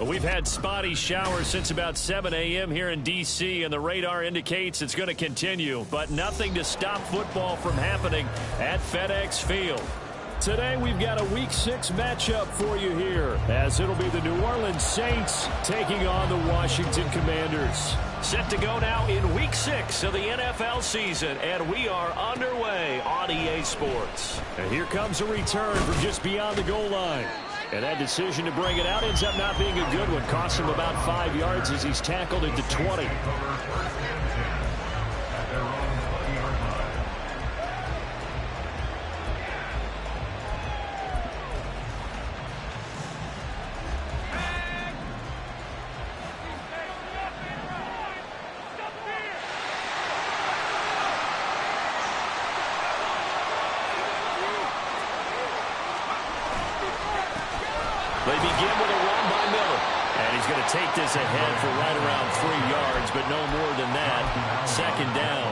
We've had spotty showers since about 7 a.m. here in D.C., and the radar indicates it's going to continue, but nothing to stop football from happening at FedEx Field. Today we've got a Week 6 matchup for you here, as it'll be the New Orleans Saints taking on the Washington Commanders. Set to go now in Week 6 of the NFL season, and we are underway on EA Sports. And here comes a return from just beyond the goal line. And that decision to bring it out ends up not being a good one. Costs him about 5 yards as he's tackled into 20. They begin with a run by Miller. And he's going to take this ahead for right around 3 yards, but no more than that. Second down.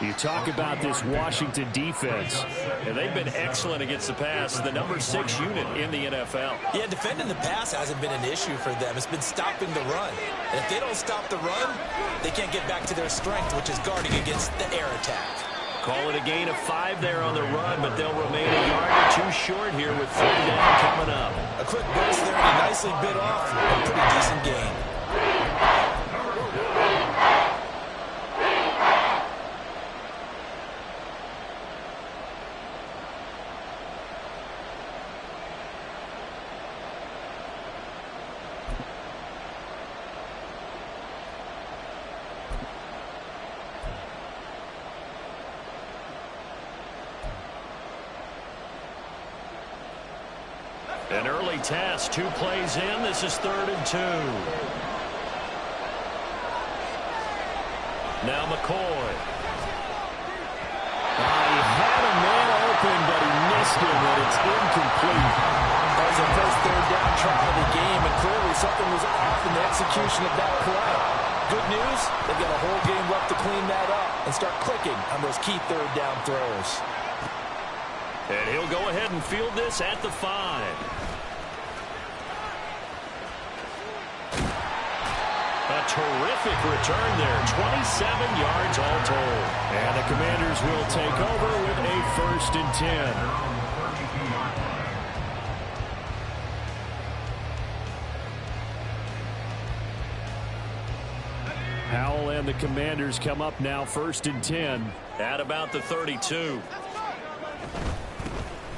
You talk about this Washington defense, and they've been excellent against the pass, the number 6 unit in the NFL. Yeah, defending the pass hasn't been an issue for them. It's been stopping the run. And if they don't stop the run, they can't get back to their strength, which is guarding against the air attack. Call it a gain of 5 there on the run, but they'll remain a yard or 2 short here with 3rd down coming up. A quick burst there, and he nicely bit off a pretty decent gain. An early test, 2 plays in. This is 3rd and 2. Now McCoy. He had a man open, but he missed him, and it's incomplete. That was the first 3rd down try of the game, and clearly something was off in the execution of that play. Good news, they've got a whole game left to clean that up and start clicking on those key 3rd down throws. And he'll go ahead and field this at the 5. A terrific return there, 27 yards all told. And the Commanders will take over with a 1st and 10. Howell and the Commanders come up now 1st and 10 at about the 32.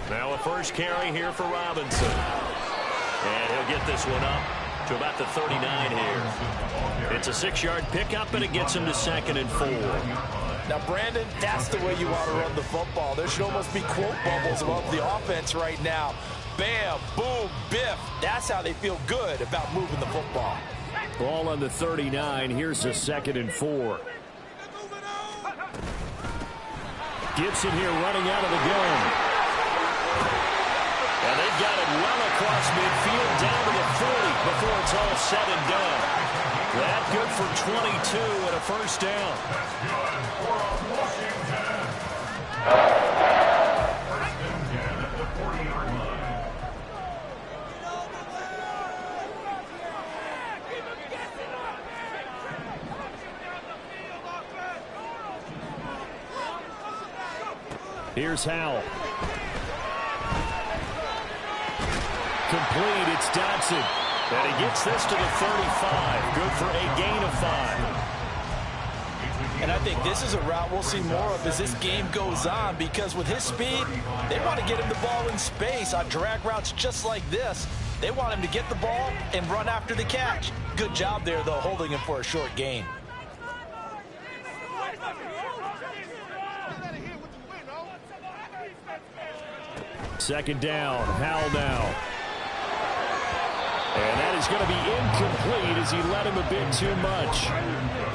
Now a first carry here for Robinson. And he'll get this one up to about the 39 here. It's a 6-yard pickup, and it gets him to 2nd and 4. Now, Brandon, that's the way you want to run the football. There should almost be quote bubbles above the offense right now. Bam, boom, biff. That's how they feel good about moving the football. Ball on the 39. Here's a 2nd and 4. Gibson here running out of the gun. And they've got it well across midfield down to the 40 before it's all said and done. That good for 22 and a 1st down. Here's Howell. Complete, it's Dodson. And he gets this to the 35. Good for a gain of 5. And I think this is a route we'll see more of as this game goes on, because with his speed, they want to get him the ball in space on drag routes just like this. They want him to get the ball and run after the catch. Good job there, though, holding him for a short gain. Second down, Howell now. And that is going to be incomplete as he let him a bit too much.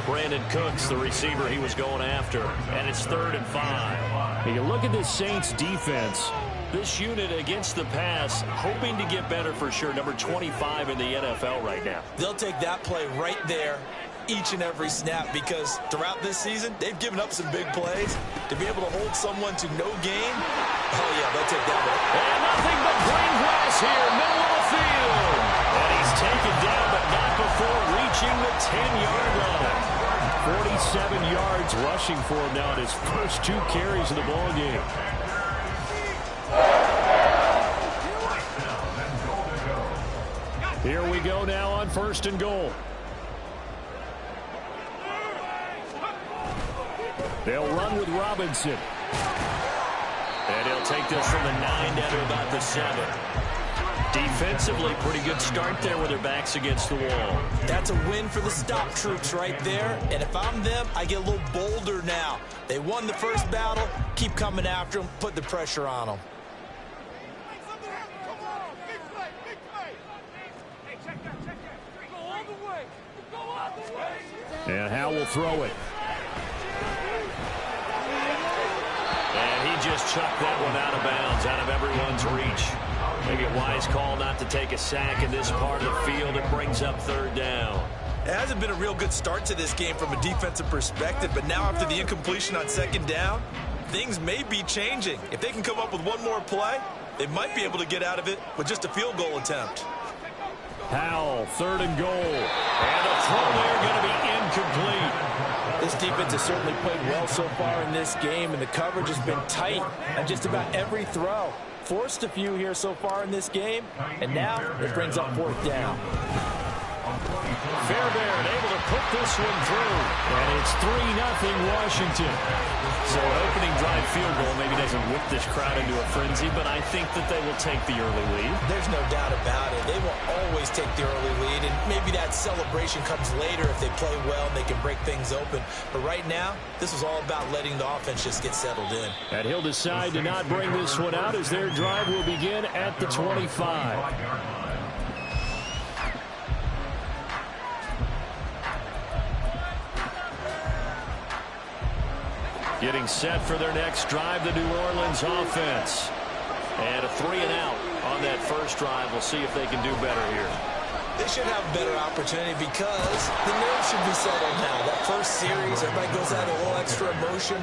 Brandon Cooks, the receiver he was going after. And it's 3rd and 5. And you look at this Saints defense. This unit against the pass, hoping to get better for sure. Number 25 in the NFL right now. They'll take that play right there each and every snap, because throughout this season, they've given up some big plays. To be able to hold someone to no gain, oh yeah, they'll take that one. And nothing but green grass here, middle of the field. And he's taken 10-yard line. 47 yards rushing for him now in his first 2 carries of the ball game. Here we go now on 1st and goal. They'll run with Robinson. And he'll take this from the 9 down to about the 7. Defensively, pretty good start there with their backs against the wall. That's a win for the stop troops right there. And if I'm them, I get a little bolder now. They won the first battle. Keep coming after them. Put the pressure on them. And Howe will throw it. And he just chucked that one out of bounds, out of everyone's reach. Maybe a wise call not to take a sack in this part of the field. It brings up 3rd down. It hasn't been a real good start to this game from a defensive perspective, but now after the incompletion on 2nd down, things may be changing. If they can come up with one more play, they might be able to get out of it with just a field goal attempt. Howell, 3rd and goal. And a throw there going to be incomplete. This defense has certainly played well so far in this game, and the coverage has been tight on just about every throw. Forced a few here so far in this game, and now it brings up 4th down. Fairbairn able to put this one through, and it's 3-0 Washington. So an opening drive field goal maybe doesn't whip this crowd into a frenzy, but I think that they will take the early lead. There's no doubt about it. They will always take the early lead, and maybe that celebration comes later if they play well and they can break things open. But right now, this is all about letting the offense just get settled in. And he'll decide to not bring this one out as their drive will begin at the 25. Getting set for their next drive, the New Orleans offense. And a 3-and-out on that first drive. We'll see if they can do better here. They should have a better opportunity because the nerves should be settled now. That first series, everybody goes out a little extra emotion.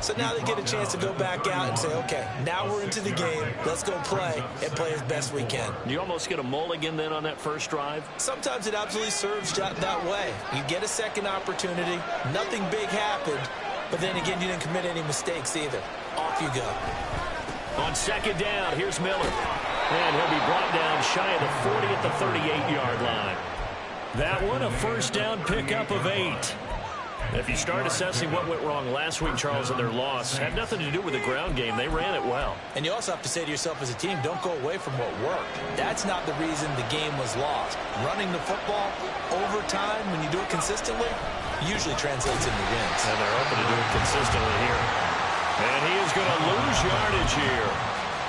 So now they get a chance to go back out and say, okay, now we're into the game. Let's go play and play as best we can. You almost get a mulligan then on that first drive? Sometimes it absolutely serves that way. You get a second opportunity. Nothing big happened. But then again, you didn't commit any mistakes either. Off you go. On 2nd down, here's Miller. And he'll be brought down shy of the 40 at the 38-yard line. That one, a 1st down pickup of 8. If you start assessing what went wrong last week, Charles, in their loss, had nothing to do with the ground game. They ran it well. And you also have to say to yourself as a team, don't go away from what worked. That's not the reason the game was lost. Running the football over time, when you do it consistently, usually translates into wins. And they're open to do it consistently here. And he is going to lose yardage here.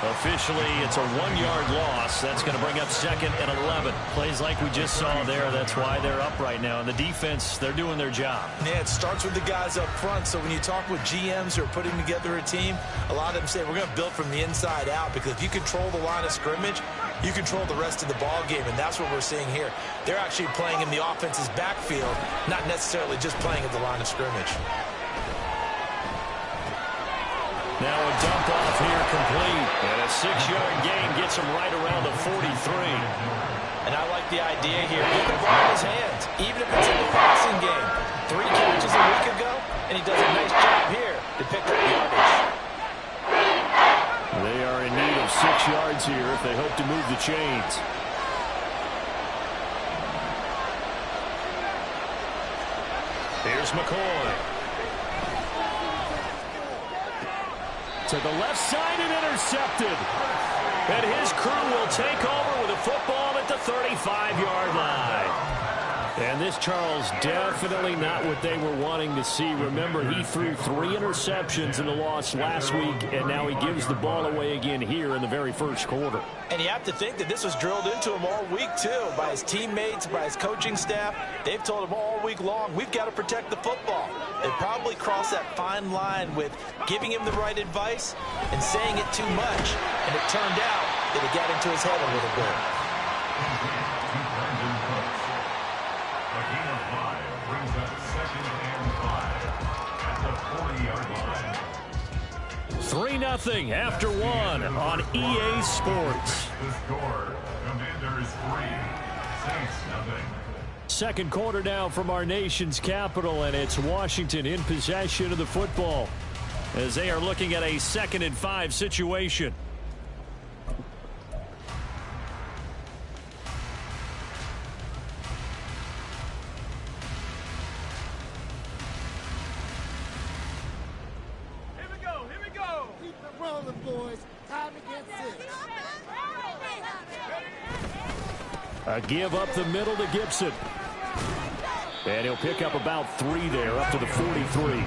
Officially, it's a 1-yard loss. That's going to bring up 2nd and 11. Plays like we just saw there. That's why they're up right now. And the defense, they're doing their job. Yeah, it starts with the guys up front. So when you talk with GMs who are putting together a team, a lot of them say we're going to build from the inside out, because if you control the line of scrimmage, you control the rest of the ball game, and that's what we're seeing here. They're actually playing in the offense's backfield, not necessarily just playing at the line of scrimmage. Now a dump off here complete. And a 6-yard gain gets him right around the 43. And I like the idea here. Get the ball in his hands, even if it's in the passing game. 3 catches a week ago, and he does a nice job here to pick up yardage. They are in need of 6 yards here if they hope to move the chains. Here's McCoy. To the left side and intercepted. And his crew will take over with a football at the 35-yard line. And this, Charles, definitely not what they were wanting to see. Remember, he threw 3 interceptions in the loss last week, and now he gives the ball away again here in the very first quarter. And you have to think that this was drilled into him all week, too, by his teammates, by his coaching staff. They've told him all week long, we've got to protect the football. They probably crossed that fine line with giving him the right advice and saying it too much. And it turned out that it got into his head a little bit. 3-0 after 1 on EA Sports. The score, Commanders 3, Saints 0. second quarter now from our nation's capital, and it's Washington in possession of the football as they are looking at a 2nd and 5 situation. Here we go. Keep it rolling, boys. Time to get set. A give up the middle to Gibson. And he'll pick up about 3 there, up to the 43.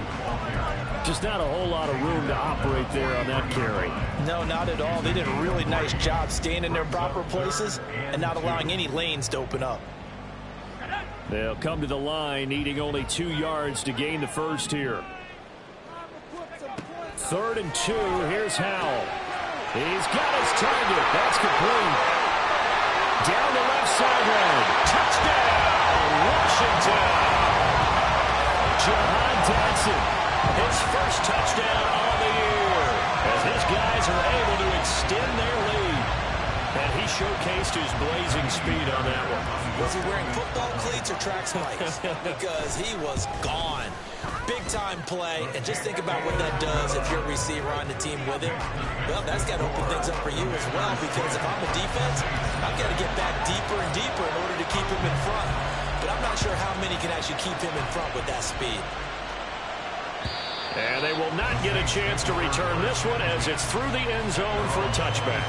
Just not a whole lot of room to operate there on that carry. No, not at all. They did a really nice job staying in their proper places and not allowing any lanes to open up. They'll come to the line, needing only 2 yards to gain the first here. 3rd and 2. Here's Howell. He's got his target. That's complete. Down the left sideline. Touchdown, Washington. Jahan Dotson, his first touchdown on the year, as his guys are able to extend their lead. And he showcased his blazing speed on that one. Was he wearing football cleats or track spikes? Because he was gone. Big-time play, and just think about what that does if you're a receiver on the team with him. Well, that's got to open things up for you as well, because if I'm a defense, I've got to get back deeper and deeper in order to keep him in front. But I'm not sure how many can actually keep him in front with that speed. And they will not get a chance to return this one as it's through the end zone for a touchback.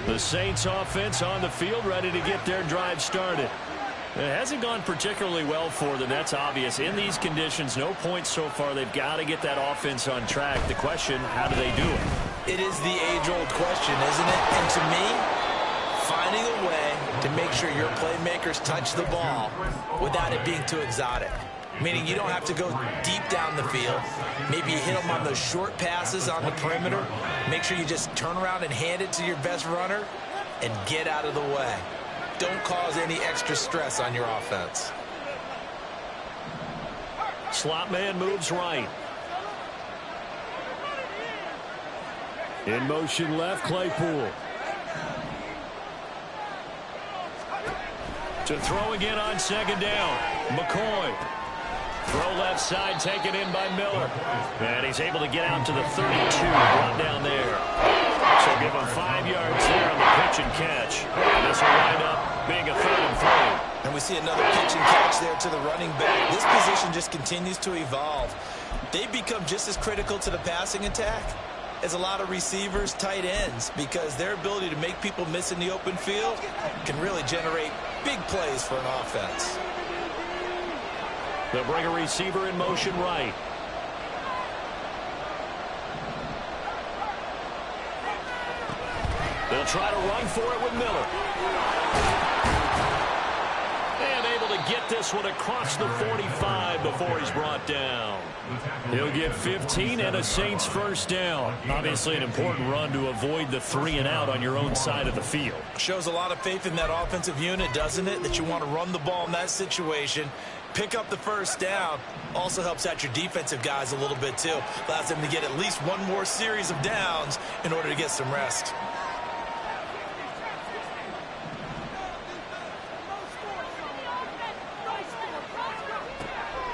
The Saints offense on the field, ready to get their drive started. It hasn't gone particularly well for them. That's obvious. In these conditions, no points so far. They've got to get that offense on track. The question, how do they do it? It is the age-old question, isn't it? And to me, finding a way to make sure your playmakers touch the ball without it being too exotic. Meaning you don't have to go deep down the field. Maybe you hit them on those short passes on the perimeter. Make sure you just turn around and hand it to your best runner and get out of the way. Don't cause any extra stress on your offense. Slot man moves right. In motion left, Claypool. To throw again on 2nd down. McCoy. Throw left side, taken in by Miller. And he's able to get out to the 32, brought down there. So give him 5 yards there on the pitch and catch. And this will wind up being a 3rd and 3. And we see another pitch and catch there to the running back. This position just continues to evolve. They become just as critical to the passing attack as a lot of receivers, tight ends, because their ability to make people miss in the open field can really generate big plays for an offense. They'll bring a receiver in motion right. They'll try to run for it with Miller. And able to get this one across the 45 before he's brought down. He'll get 15 and a Saints first down. Obviously an important run to avoid the 3 and out on your own side of the field. Shows a lot of faith in that offensive unit, doesn't it? That you want to run the ball in that situation. Pick up the first down. Also helps out your defensive guys a little bit too. Allows them to get at least one more series of downs in order to get some rest.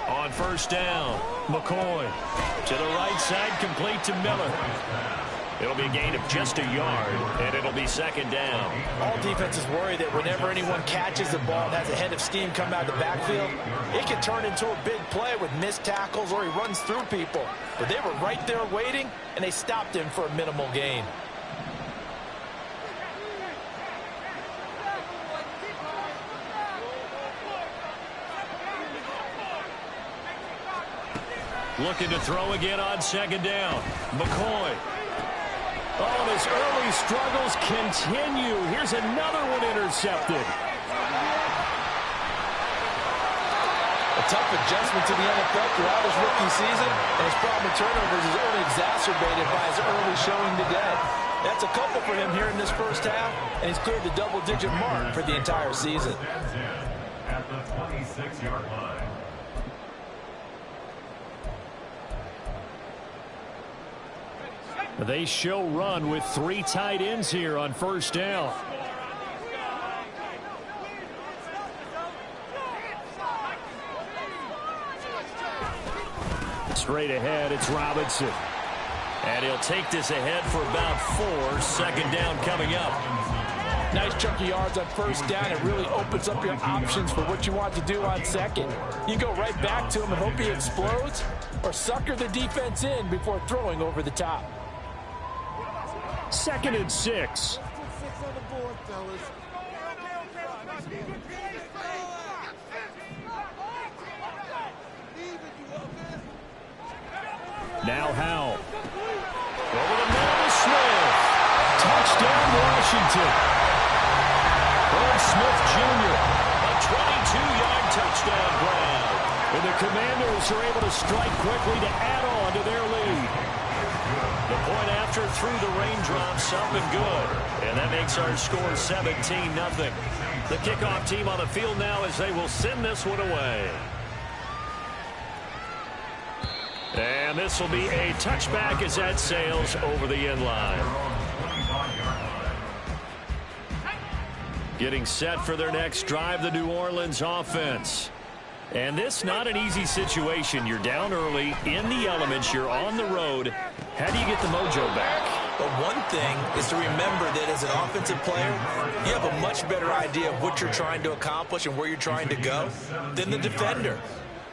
On first down, McCoy to the right side, complete to Miller. It'll be a gain of just a yard, and it'll be 2nd down. All defenses worry that whenever anyone catches the ball and has a head of steam come out of the backfield, it can turn into a big play with missed tackles or he runs through people. But they were right there waiting, and they stopped him for a minimal gain. Looking to throw again on 2nd down. McCoy. Oh, his early struggles continue. Here's another one intercepted. A tough adjustment to the NFL throughout his rookie season, and his problem with turnovers is only exacerbated by his early showing today. That's a couple for him here in this first half, and he's cleared the double-digit mark for the entire season. the 26-yard line. They show run with 3 tight ends here on first down. Straight ahead, it's Robinson. And he'll take this ahead for about 4. Second down coming up. Nice chunk of yards on first down. It really opens up your options for what you want to do on second. You go right back to him and hope he explodes, or sucker the defense in before throwing over the top. 2nd and 6. Now Howell. Over the middle to Smith. Touchdown, Washington. Irv Smith Jr. A 22-yard touchdown grab. And the Commanders are able to strike quickly to add on to their lead. The point after through the raindrops up and good. And that makes our score 17-0. The kickoff team on the field now as they will send this one away. And this will be a touchback as that sails over the end line. Getting set for their next drive, the New Orleans offense. And this not an easy situation. You're down early, in the elements, you're on the road. How do you get the mojo back? But one thing is to remember that as an offensive player, you have a much better idea of what you're trying to accomplish and where you're trying to go than the defender.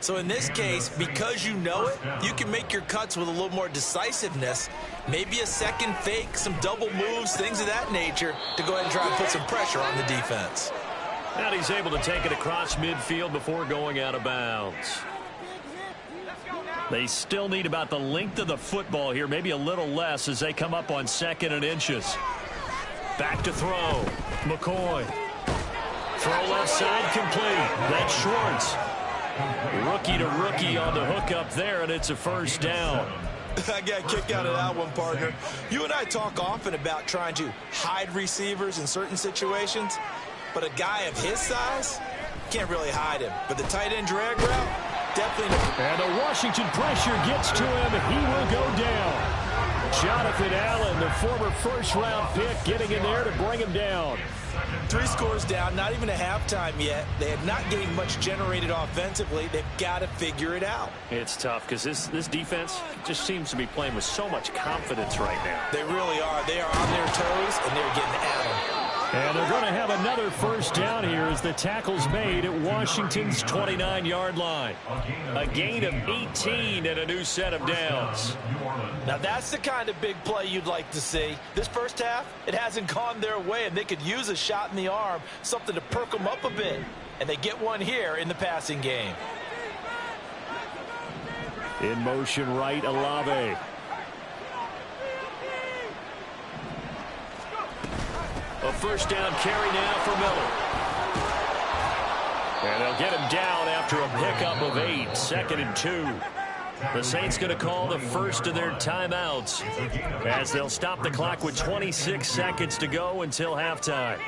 So in this case, because you know it, you can make your cuts with a little more decisiveness, maybe a second fake, some double moves, things of that nature, to go ahead and try and put some pressure on the defense. And he's able to take it across midfield before going out of bounds. They still need about the length of the football here, maybe a little less as they come up on 2nd and inches. Back to throw. McCoy. Throw left side complete. That's Schwartz. Rookie to rookie on the hook up there, and it's a first down. I got a kick out of that one, partner. You and I talk often about trying to hide receivers in certain situations, but a guy of his size can't really hide him. But the tight end drag route, definitely. And the Washington pressure gets to him. He will go down. Jonathan Allen, the former first-round pick, getting in there to bring him down. 3 scores down, not even a halftime yet. They have not getting much generated offensively. They've got to figure it out. It's tough because this defense just seems to be playing with so much confidence right now. They really are. They are on their toes, and they're getting at them. And they're going to have another first down here as the tackle's made at Washington's 29-yard line. A gain of 18 and a new set of downs. Now that's the kind of big play you'd like to see. This first half, it hasn't gone their way, and they could use a shot in the arm, something to perk them up a bit. And they get one here in the passing game. In motion right, Olave. A first down carry now for Miller. And they'll get him down after a pickup of 8, 2nd and 2. The Saints going to call the first of their timeouts as they'll stop the clock with 26 seconds to go until halftime.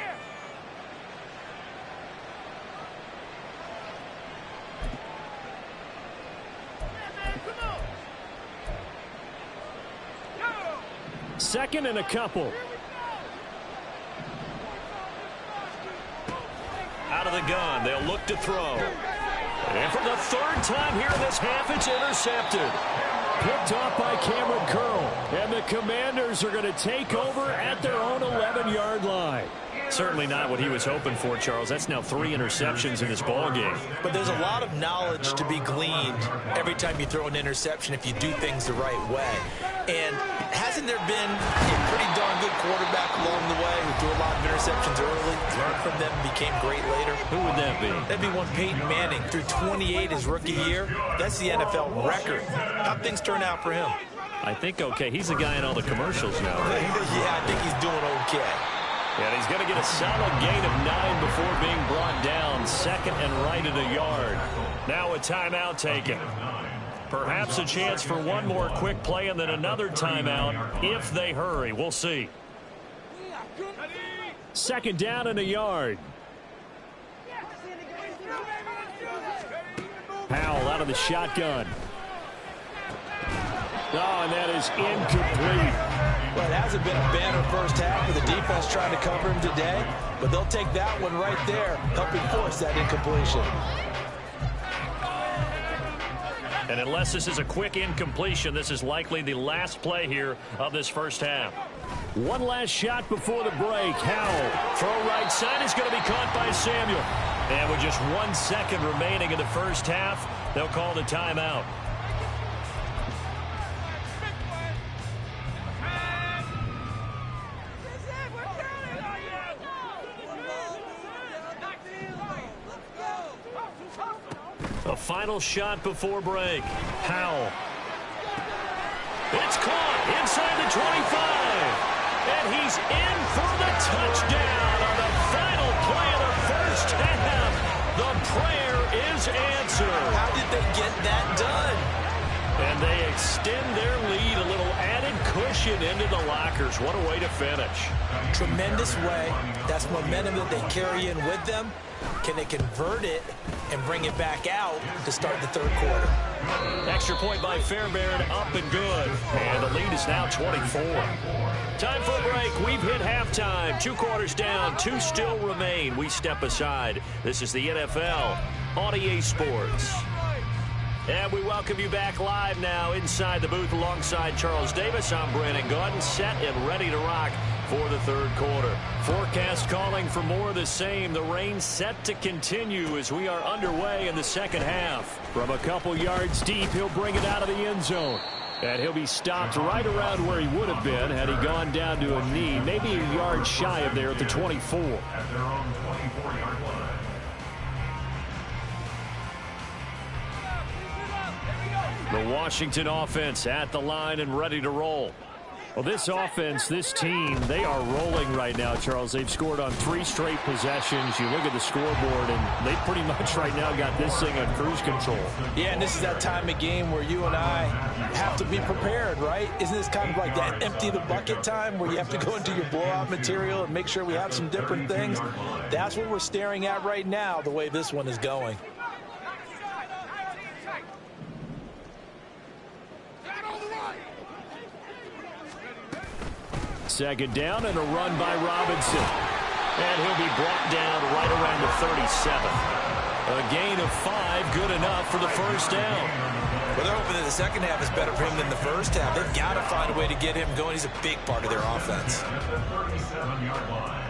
Second and a couple. Out of the gun, they'll look to throw. And for the 3rd time here in this half, it's intercepted. Picked off by Cameron Curl. And the Commanders are going to take over at their own 11-yard line. Certainly not what he was hoping for, Charles. That's now 3 interceptions in this ball game. But there's a lot of knowledge to be gleaned every time you throw an interception if you do things the right way. And hasn't there been a pretty darn good quarterback along the way who threw a lot of interceptions early, learned from them, became great later? Who would that be? That'd be one Peyton Manning. Threw 28 his rookie year. That's the NFL record. How'd things turn out for him? I think okay. He's the guy in all the commercials now, right? Yeah, I think he's doing okay. And he's going to get a solid gain of 9 before being brought down. 2nd and right at a yard. Now a timeout taken. Perhaps a chance for one more quick play and then another timeout if they hurry. We'll see. 2nd down and a yard. Powell out of the shotgun. Oh, and that is incomplete. Well, it hasn't been a banner first half for the defense trying to cover him today, but they'll take that one right there, helping force that incompletion. And unless this is a quick incompletion, this is likely the last play here of this first half. One last shot before the break. Howell, throw right side is going to be caught by Samuel. And with just 1 second remaining in the first half, they'll call the timeout. A final shot before break. Howell. It's caught inside the 25. And he's in for the touchdown on the final play of the first half. The prayer is answered. How did they get that done? And they extend their lead, a little added cushion into the lockers. What a way to finish. Tremendous way. That's momentum that they carry in with them. Can they convert it and bring it back out to start the third quarter? Extra point by Fairbairn, up and good. And the lead is now 24. Time for a break. We've hit halftime. 2 quarters down, 2 still remain. We step aside. This is the NFL on EA Sports. And we welcome you back live now inside the booth alongside Charles Davis. I'm Brandon Gaudin, set and ready to rock for the third quarter. Forecast calling for more of the same. The rain set to continue as we are underway in the second half. From a couple yards deep, he'll bring it out of the end zone. And he'll be stopped right around where he would have been had he gone down to a knee, maybe a yard shy of there at the 24. At their own 24-yard line. The Washington offense at the line and ready to roll. Well, this offense, this team, they are rolling right now, Charles. They've scored on 3 straight possessions. You look at the scoreboard, and they pretty much right now got this thing on cruise control. Yeah, and this is that time of game where you and I have to be prepared, right? Isn't this kind of like that empty the bucket time where you have to go into your blowout material and make sure we have some different things? That's what we're staring at right now, the way this one is going. Second down and a run by Robinson. And he'll be brought down right around the 37. A gain of 5, good enough for the first down. Well, they're hoping that the second half is better for him than the first half. They've got to find a way to get him going. He's a big part of their offense. At the 37-yard line.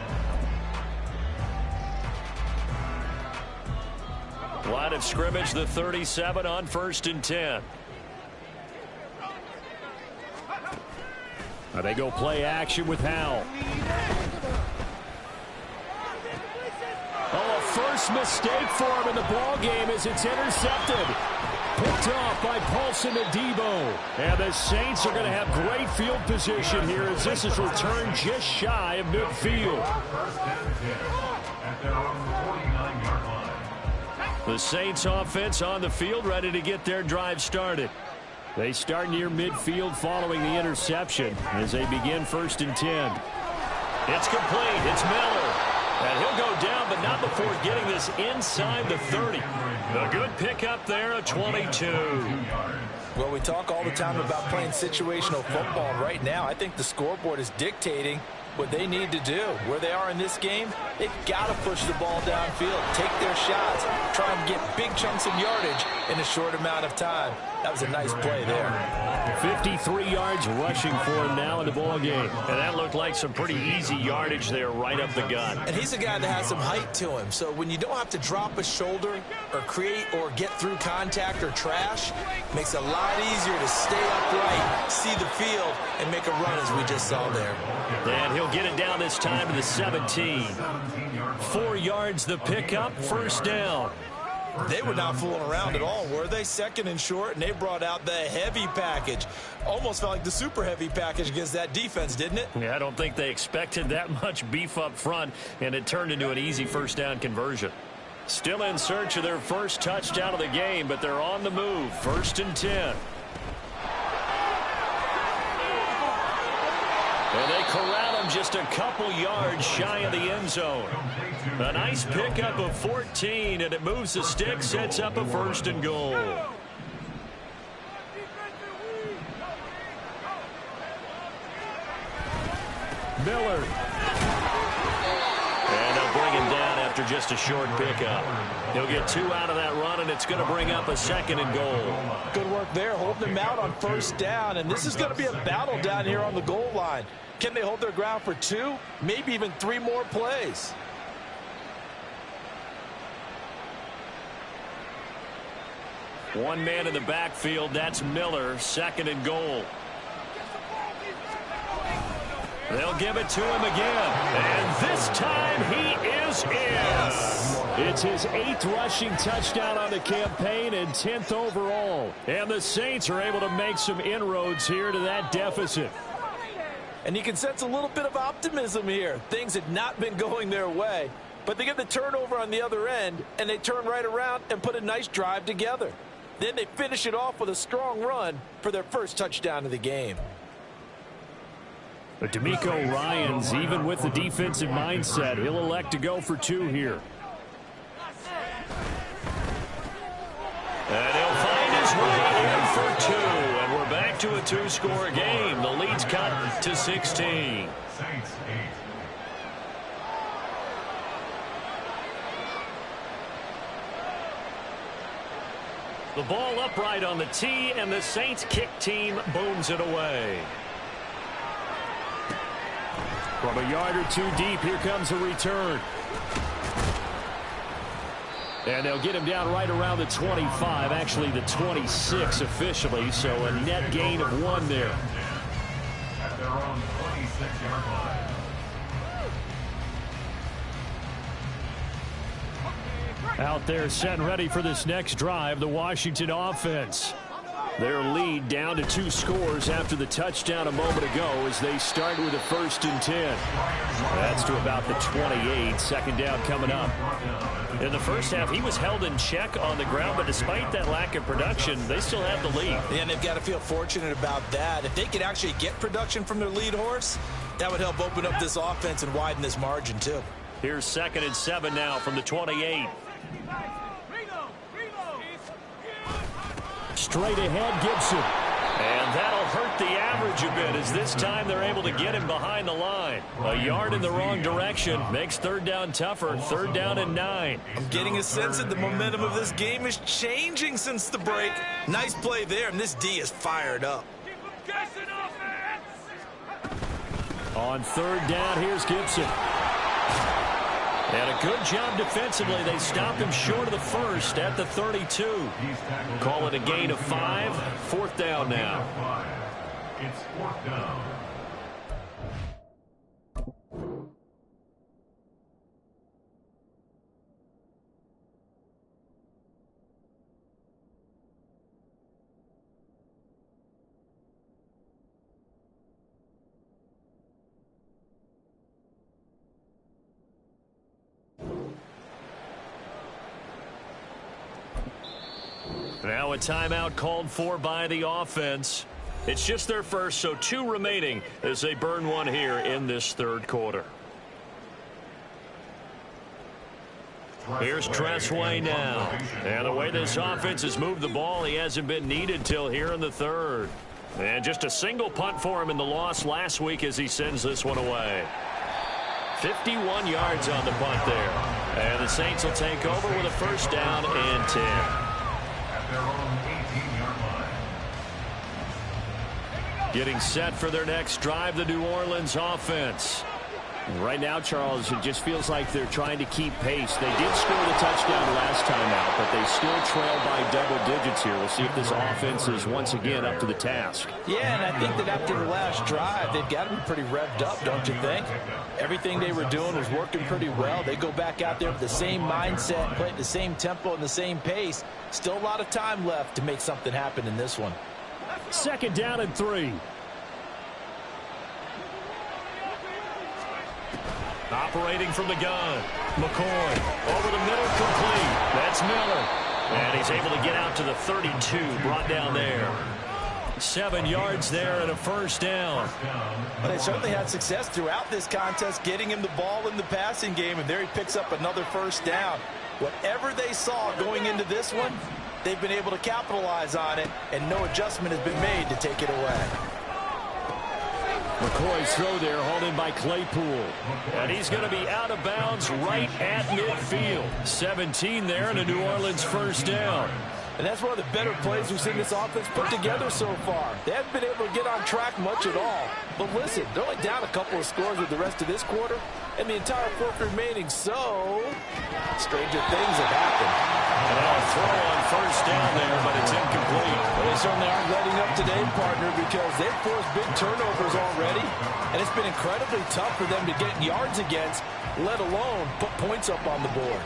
Line of scrimmage, the 37 on 1st and 10. Now they go play action with Howell. Oh, a first mistake for him in the ball game as it's intercepted. Picked off by Paulson Adebo. And the Saints are going to have great field position here as this is returned just shy of midfield. At their own 49-yard line. The Saints offense on the field ready to get their drive started. They start near midfield following the interception as they begin 1st and 10. It's complete. It's Miller. And he'll go down, but not before getting this inside the 30. A good pickup there, a 22. Well, we talk all the time about playing situational football. Right now, I think the scoreboard is dictating what they need to do. Where they are in this game, they've got to push the ball downfield, take their shots, try and get big chunks of yardage in a short amount of time. That was a nice play there. 53 yards rushing for him now in the ball game. And that looked like some pretty easy yardage there right up the gut. And he's a guy that has some height to him. So when you don't have to drop a shoulder or create or get through contact or trash, makes it a lot easier to stay upright, see the field, and make a run as we just saw there. And he'll get it down this time to the 17. 4 yards the pickup, first down. They were not fooling around at all, were they? Second and short, and they brought out the heavy package. Almost felt like the super heavy package against that defense, didn't it? Yeah, I don't think they expected that much beef up front, and it turned into an easy first down conversion. Still in search of their first touchdown of the game, but they're on the move. 1st and 10. And they corral him him just a couple yards shy of the end zone. A nice pickup of 14, and it moves the stick, sets up a 1st and goal. Miller. And they'll bring him down after just a short pickup. He'll get 2 out of that run, and it's going to bring up a 2nd and goal. Good work there, holding him out on 1st down, and this is going to be a battle down here on the goal line. Can they hold their ground for 2, maybe even 3 more plays? One man in the backfield, that's Miller, 2nd and goal. They'll give it to him again, and this time he is in. It's his 8th rushing touchdown on the campaign and 10th overall. And the Saints are able to make some inroads here to that deficit. And you can sense a little bit of optimism here. Things had not been going their way, but they get the turnover on the other end, and they turn right around and put a nice drive together. Then they finish it off with a strong run for their 1st touchdown of the game. But DeMeco Ryans, even with the defensive mindset, he'll elect to go for 2 here. And he'll find his way in for 2. And we're back to a 2-score game. The lead's cut to 16. Saints 8. The ball upright on the tee, and the Saints kick team booms it away. From a yard or 2 deep, here comes a return. And they'll get him down right around the 25, actually the 26 officially, so a net gain of 1 there. At their own 26-yard line. Out there set and ready for this next drive, the Washington offense. Their lead down to 2 scores after the touchdown a moment ago as they start with a 1st and 10. That's to about the 28. 2nd down coming up. In the first half, he was held in check on the ground, but despite that lack of production, they still have the lead. And they've got to feel fortunate about that. If they could actually get production from their lead horse, that would help open up this offense and widen this margin too. Here's 2nd and 7 now from the 28. Straight ahead, Gibson. And that'll hurt the average a bit as this time they're able to get him behind the line. A yard in the wrong direction makes 3rd down tougher. 3rd down and 9. I'm getting a sense that the momentum of this game is changing since the break. Nice play there, and this D is fired up. On 3rd down, here's Gibson. And a good job defensively. They stopped him short of the 1st at the 32. Call it a gain of 5. 4th down now. It's 4th down. Now a timeout called for by the offense. It's just their first, so 2 remaining as they burn 1 here in this 3rd quarter. Here's Tressway now. And the way this offense has moved the ball, he hasn't been needed till here in the 3rd. And just a single punt for him in the loss last week as he sends this one away. 51 yards on the punt there. And the Saints will take over with a 1st down and 10. Their own 18-yard line. Getting set for their next drive, the New Orleans offense. Right now, Charles, it just feels like they're trying to keep pace. They did score the touchdown last time out, but they still trail by double digits here. We'll see if this offense is once again up to the task. Yeah, and I think that after the last drive, they've got to be pretty revved up, don't you think? Everything they were doing was working pretty well. They go back out there with the same mindset, playing the same tempo and the same pace. Still a lot of time left to make something happen in this one. 2nd down and 3. Operating from the gun. McCoy over the middle, complete. That's Miller. And he's able to get out to the 32, brought down there. 7 yards there and a first down. Well, they certainly had success throughout this contest getting him the ball in the passing game, and there he picks up another first down. Whatever they saw going into this one, they've been able to capitalize on it, and no adjustment has been made to take it away. McCoy's throw there, hauled in by Claypool. And he's going to be out of bounds right at midfield. 17 there and a New Orleans first down. And that's one of the better plays we've seen this offense put together so far. They haven't been able to get on track much at all. But listen, they're only down a couple of scores with the rest of this quarter, and the entire fourth remaining, so stranger things have happened. And a throw on first down there, but it's incomplete. Well, they certainly aren't letting up today, partner, because they've forced big turnovers already, and it's been incredibly tough for them to get yards against, let alone put points up on the board.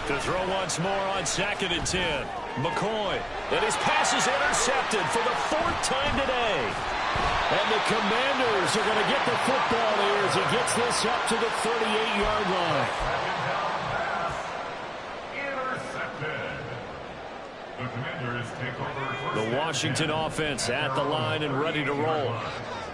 To throw once more on 2nd and 10. McCoy. And his pass is intercepted for the 4th time today. And the Commanders are going to get the football here as he gets this up to the 38-yard line. Intercepted. The Commanders take over. The Washington offense at the line and ready to roll.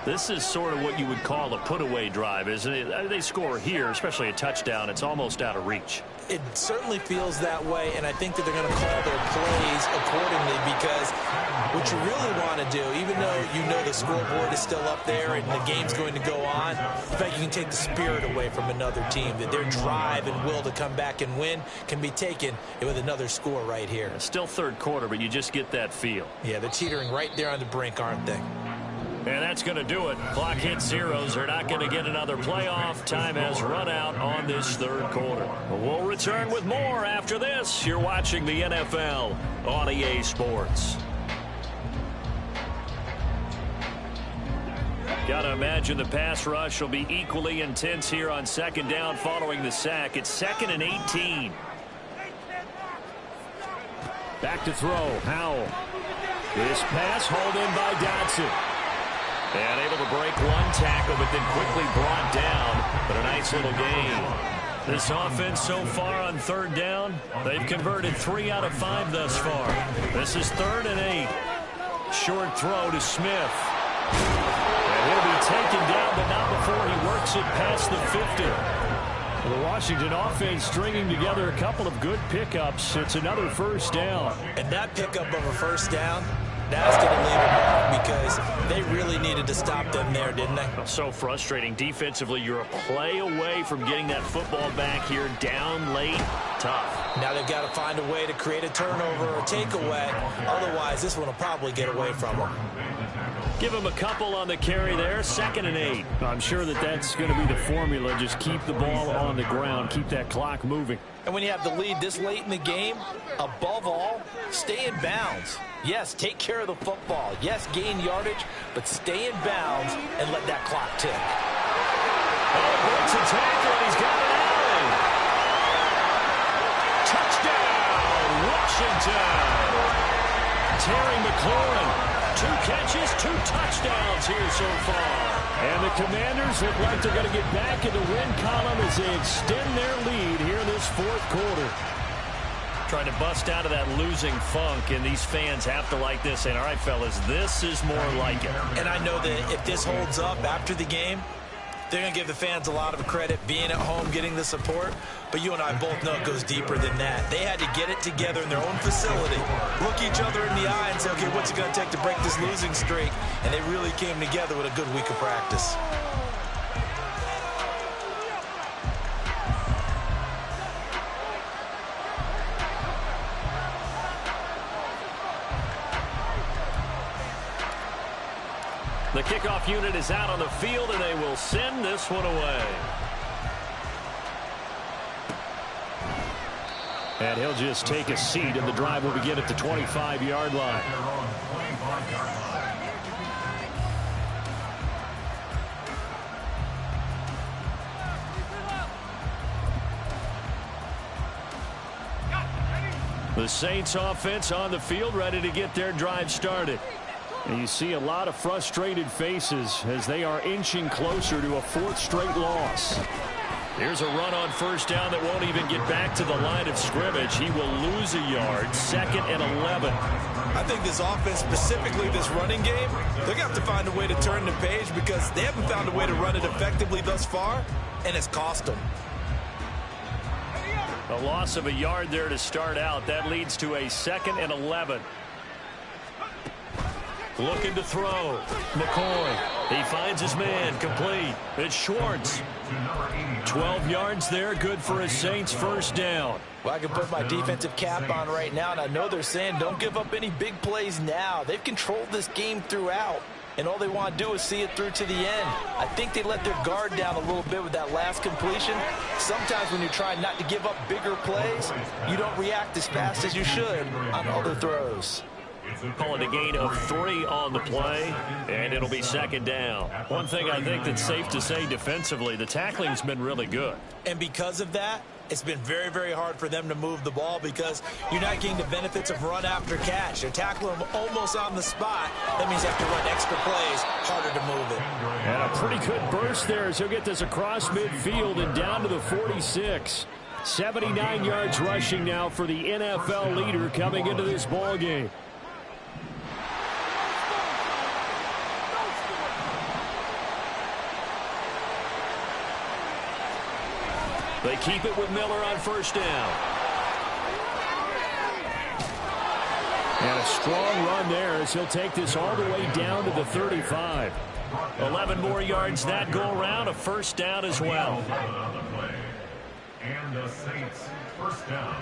This is sort of what you would call a put-away drive, isn't it? They score here, especially a touchdown. It's almost out of reach. It certainly feels that way, and I think that they're going to call their plays accordingly, because what you really want to do, even though you know the scoreboard is still up there and the game's going to go on, in fact, you can take the spirit away from another team, that their drive and will to come back and win can be taken with another score right here. Still third quarter, but you just get that feel. Yeah, they're teetering right there on the brink, aren't they? And that's going to do it. Clock hits zeros. They're not going to get another playoff. Time has run out on this third quarter. We'll return with more after this. You're watching the NFL on EA Sports. Got to imagine the pass rush will be equally intense here on 2nd down following the sack. It's 2nd and 18. Back to throw. Howell. This pass hauled in by Dotson. And able to break one tackle, but then quickly brought down. But a nice little gain. This offense so far on 3rd down, they've converted 3 out of 5 thus far. This is 3rd and 8. Short throw to Smith. And he'll be taken down, but not before he works it past the 50. The Washington offense stringing together a couple of good pickups. It's another first down. And that pickup of a first down, that's going to leave a mark, because they really needed to stop them there, didn't they? So frustrating. Defensively, you're a play away from getting that football back here, down late. Tough. Now they've got to find a way to create a turnover or takeaway. Otherwise, this one will probably get away from them. Give him a couple on the carry there. 2nd and 8. I'm sure that that's going to be the formula. Just keep the ball on the ground. Keep that clock moving. And when you have the lead this late in the game, above all, stay in bounds. Yes, take care of the football. Yes, gain yardage, but stay in bounds and let that clock tick. Oh, breaks a tackle, and he's got it out. Touchdown, Washington. Terry McLaurin. 2 catches, 2 touchdowns here so far. And the Commanders look like they're going to get back in the win column as they extend their lead here in this 4th quarter. Trying to bust out of that losing funk, and these fans have to like this. And all right, fellas, this is more like it. And I know that if this holds up after the game, they're going to give the fans a lot of credit, being at home, getting the support. But you and I both know it goes deeper than that. They had to get it together in their own facility, look each other in the eye and say, okay, what's it going to take to break this losing streak? And they really came together with a good week of practice. The kickoff unit is out on the field, and they will send this one away. And he'll just take a seat, and the drive will begin at the 25-yard line. The Saints offense on the field, ready to get their drive started. And you see a lot of frustrated faces as they are inching closer to a 4th straight loss. Here's a run on first down that won't even get back to the line of scrimmage. He will lose a yard. 2nd and 11. I think this offense, specifically this running game, they're going to have to find a way to turn the page because they haven't found a way to run it effectively thus far, and it's cost them. A loss of a yard there to start out. That leads to a 2nd and 11. Looking to throw. McCoy. He finds his man. Complete. It's Schwartz. 12 yards there. Good for a Saints first down. Well, I can put my defensive cap on right now, and I know they're saying don't give up any big plays now. They've controlled this game throughout, and all they want to do is see it through to the end. I think they let their guard down a little bit with that last completion. Sometimes when you're trying not to give up bigger plays, you don't react as fast as you should on other throws. Call it a gain of 3 on the play, and it'll be 2nd down. One thing I think that's safe to say defensively, the tackling's been really good. And because of that, it's been very, very hard for them to move the ball because you're not getting the benefits of run after catch. They're tackling them almost on the spot. That means you have to run extra plays, harder to move it. And a pretty good burst there as he'll get this across midfield and down to the 46. 79 yards rushing now for the NFL leader coming into this ball game. They keep it with Miller on first down. And a strong run there as he'll take this all the way down to the 35. 11 more yards that go around, a first down as well. And the Saints first down.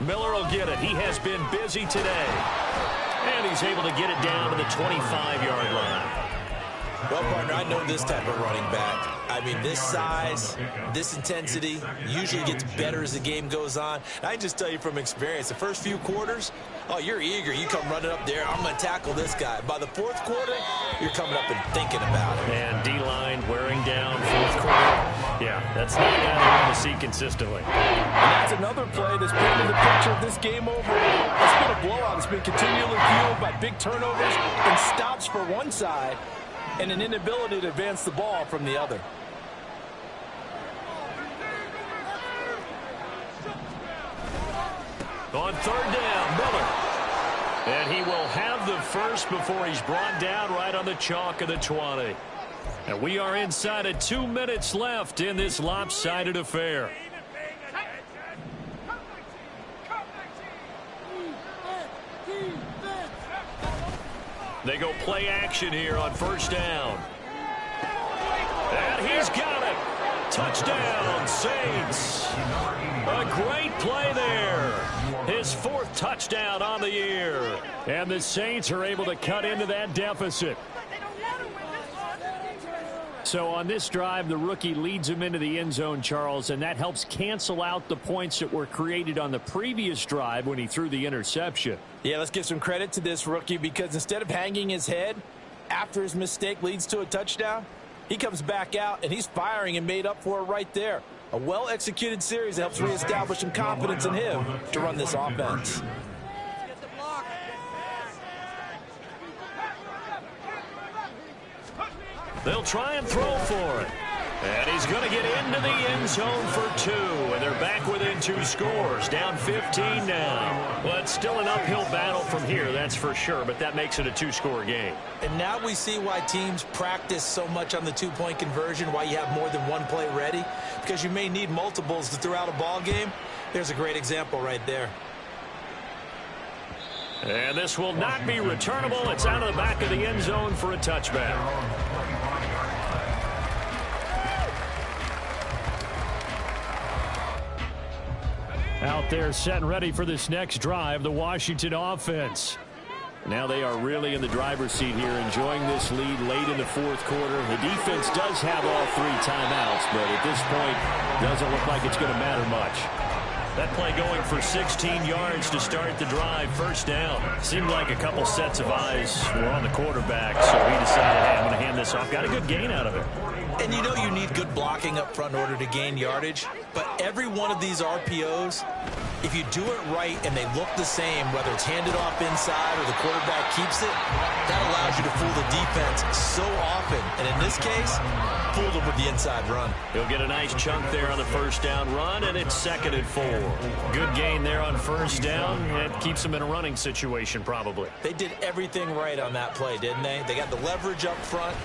Miller will get it. He has been busy today. And he's able to get it down to the 25-yard line. Well, partner, I know this type of running back. I mean, this size, this intensity usually gets better as the game goes on. And I can just tell you from experience, the first few quarters, oh, you're eager. You come running up there, I'm going to tackle this guy. By the 4th quarter, you're coming up and thinking about it. And D-line wearing down 4th quarter. Yeah, that's not a guy they want to see consistently. And that's another play that's painted the picture of this game overall. It's been a blowout. It's been continually fueled by big turnovers and stops for one side and an inability to advance the ball from the other. On 3rd down, Miller. And he will have the first before he's brought down right on the chalk of the 20. And we are inside of 2 minutes left in this lopsided affair. They go play action here on first down. And he's got it. Touchdown, Saints. A great play there. His 4th touchdown on the year. And the Saints are able to cut into that deficit. So on this drive, the rookie leads him into the end zone, Charles, and that helps cancel out the points that were created on the previous drive when he threw the interception. Yeah, let's give some credit to this rookie because instead of hanging his head after his mistake leads to a touchdown, he comes back out and he's firing and made up for it right there. A well-executed series that helps reestablish some confidence in him to run this offense. They'll try and throw for it. And he's going to get into the end zone for 2. And they're back within 2 scores. Down 15 now. Well, it's still an uphill battle from here, that's for sure. But that makes it a 2-score game. And now we see why teams practice so much on the 2-point conversion, why you have more than one play ready. Because you may need multiples to throw out a ball game. There's a great example right there. And this will not be returnable. It's out of the back of the end zone for a touchback. Out there set and ready for this next drive, the Washington offense. Now they are really in the driver's seat here, enjoying this lead late in the 4th quarter. The defense does have all 3 timeouts, but at this point, doesn't look like it's going to matter much. That play going for 16 yards to start the drive, first down. Seemed like a couple sets of eyes were on the quarterback, so he decided, hey, I'm going to hand this off. Got a good gain out of it. And you know you need good blocking up front in order to gain yardage, but every one of these RPOs if you do it right and they look the same, whether it's handed off inside or the quarterback keeps it, that allows you to fool the defense so often. And in this case, fooled them with the inside run. He'll get a nice chunk there on the first down run, and it's 2nd and 4. Good gain there on first down. It keeps them in a running situation probably. They did everything right on that play, didn't they? They got the leverage up front.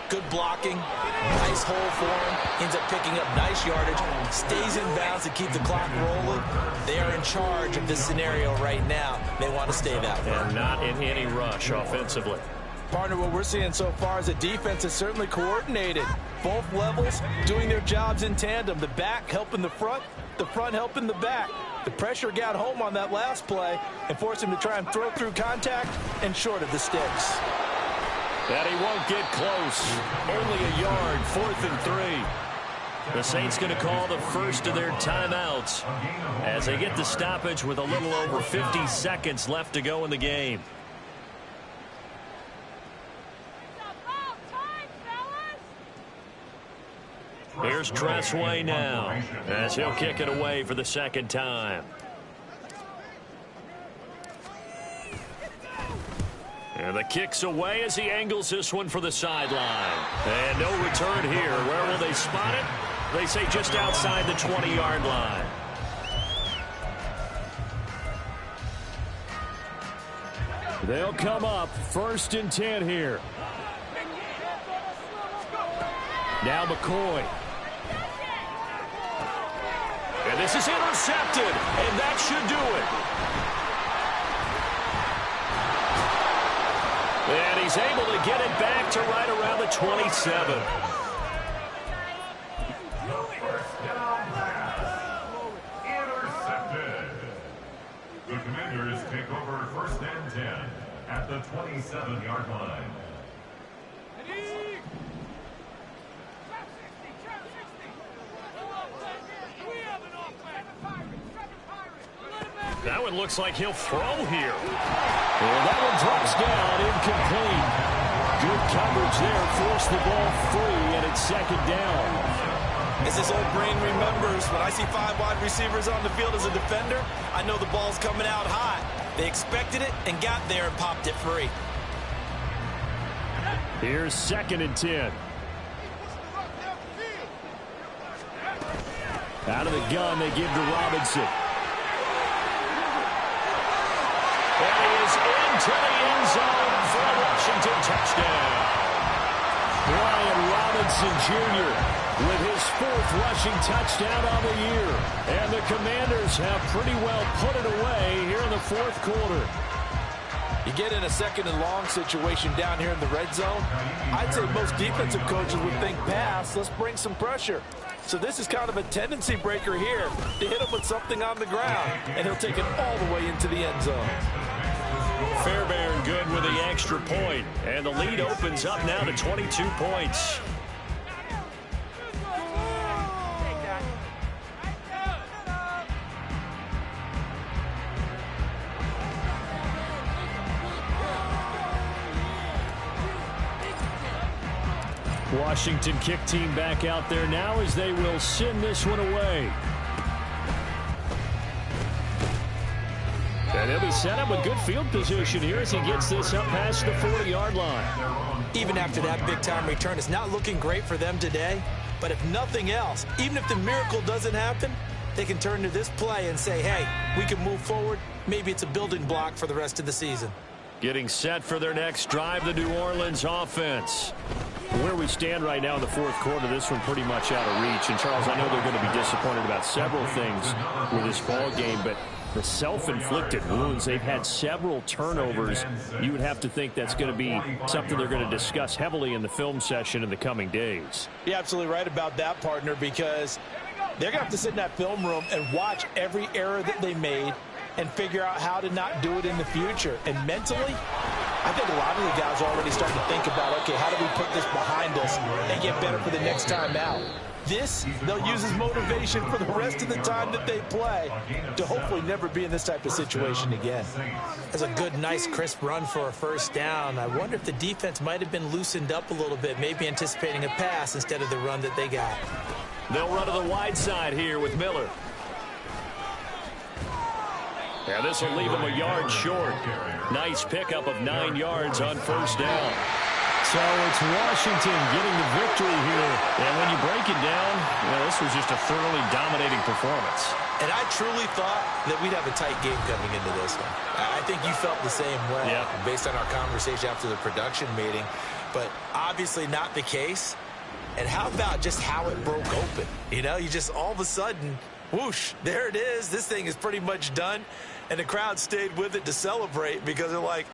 Good blocking, nice hole for him, ends up picking up nice yardage, stays in bounds to keep the clock rolling. They are in charge of this scenario right now. They want to stay that way. And not in any rush offensively. Partner, what we're seeing so far is a defense is certainly coordinated. Both levels doing their jobs in tandem. The back helping the front helping the back. The pressure got home on that last play and forced him to try and throw through contact and short of the sticks. That he won't get close. Only a yard, 4th and 3. The Saints going to call the first of their timeouts as they get the stoppage with a little over 50 seconds left to go in the game. Here's Tressway now as he'll kick it away for the 2nd time. And the kick's away as he angles this one for the sideline. And no return here. Where will they spot it? They say just outside the 20-yard line. They'll come up 1st and 10 here. Now McCoy. And this is intercepted, and that should do it. And he's able to get it back to right around the 27. First down pass. Intercepted. The Commanders take over 1st and 10 at the 27-yard line. That one looks like he'll throw here. And that one drops down, incomplete. Good coverage there, forced the ball free, and it's 2nd down. As this old brain remembers, when I see 5 wide receivers on the field as a defender, I know the ball's coming out hot. They expected it and got there and popped it free. Here's 2nd and 10. Out of the gun, they give to Robinson. And he is into the end zone for a Washington touchdown. Brian Robinson Jr. with his 4th rushing touchdown on the year. And the Commanders have pretty well put it away here in the 4th quarter. You get in a 2nd and long situation down here in the red zone, I'd say most defensive coaches would think pass, let's bring some pressure. So this is kind of a tendency breaker here to hit him with something on the ground, and he'll take it all the way into the end zone. Fairbairn good with the extra point, and the lead opens up now to 22 points. Washington kick team back out there now as they will send this one away. And he'll be set up with good field position here as he gets this up past the 40-yard line. Even after that big-time return, it's not looking great for them today. But if nothing else, even if the miracle doesn't happen, they can turn to this play and say, hey, we can move forward. Maybe it's a building block for the rest of the season. Getting set for their next drive, the New Orleans offense. Where we stand right now in the 4th quarter, this one pretty much out of reach. And, Charles, I know they're going to be disappointed about several things with this ball game, but the self-inflicted wounds, they've had several turnovers. You would have to think that's going to be something they're going to discuss heavily in the film session in the coming days. You're absolutely right about that, partner, because they're going to have to sit in that film room and watch every error that they made and figure out how to not do it in the future. And mentally, I think a lot of the guys are already starting to think about, okay, how do we put this behind us and get better for the next time out? This, they'll use as motivation for the rest of the time that they play to hopefully never be in this type of situation again. That's a good, nice, crisp run for a first down. I wonder if the defense might have been loosened up a little bit, maybe anticipating a pass instead of the run that they got. They'll run to the wide side here with Miller. Yeah, this will leave him a yard short. Nice pickup of 9 yards on first down. So it's Washington getting the victory here. And when you break it down, this was just a thoroughly dominating performance. And I truly thought that we'd have a tight game coming into this one. I think you felt the same way based on our conversation after the production meeting. But obviously not the case. And how about just how it broke open? You just all of a sudden, whoosh, there it is. This thing is pretty much done. And the crowd stayed with it to celebrate because they're like,